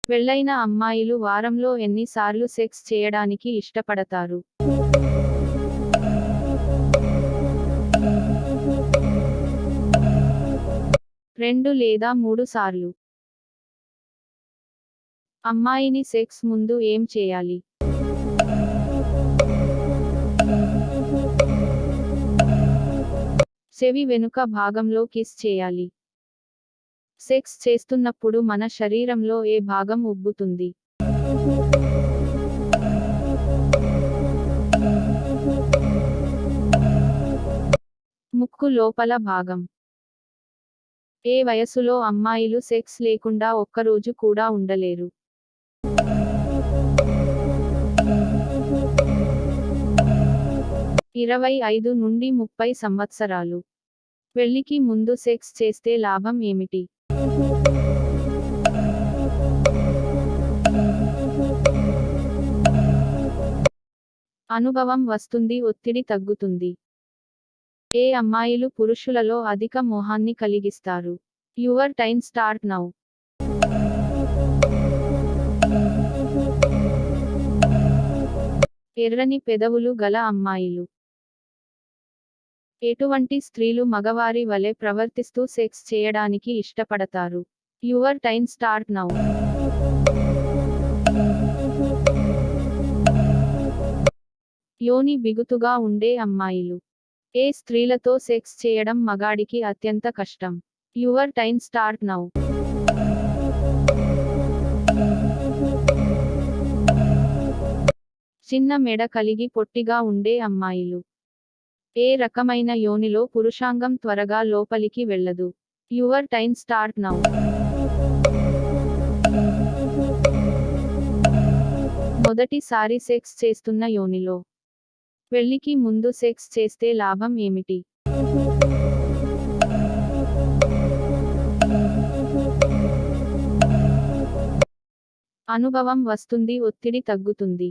పెళ్లైన అమ్మాయిలు వారంలో ఎన్నిసార్లు సెక్స్ చేయడానికి ఇష్టపడతారు? 2 లేదా 3 సార్లు. అమ్మాయిని సెక్స్ ముందు ఏం చేయాలి? చెవి వెనుక భాగంలో కిస్ చేయాలి. సెక్స్ చేస్తున్నప్పుడు మన శరీరంలో ఏ భాగం ఉబ్బుతుంది? ముక్కు లోపల భాగం. ఏ వయసులో అమ్మాయిలు సెక్స్ లేకుండా ఒక్కరోజు కూడా ఉండలేరు? 25 నుండి 30 సంవత్సరాలు. పెళ్లికి ముందు సెక్స్ చేస్తే లాభం ఏమిటి? అనుభవం వస్తుంది, ఒత్తిడి తగ్గుతుంది. ఏ అమ్మాయిలు పురుషులలో అధిక మోహాన్ని కలిగిస్తారు? Your time start now. ఎర్రని పెదవులు గల అమ్మాయిలు. ఎటువంటి స్త్రీలు మగవారి వలె ప్రవర్తిస్తూ సెక్స్ చేయడానికి ఇష్టపడతారు? Your time start now. యోని బిగుతుగా ఉండే అమ్మాయిలు. ఏ స్త్రీలతో సెక్స్ చేయడం మగాడికి అత్యంత కష్టం? Your time start now. చిన్న మెడ కలిగి పొట్టిగా ఉండే అమ్మాయిలు. ఏ రకమైన యోనిలో పురుషాంగం త్వరగా లోపలికి వెళ్ళదు? Your time start now. మొదటిసారి సెక్స్ చేస్తున్న యోనిలో. పెళ్లికి ముందు సెక్స్ చేస్తే లాభం ఏమిటి? అనుభవం వస్తుంది, ఒత్తిడి తగ్గుతుంది.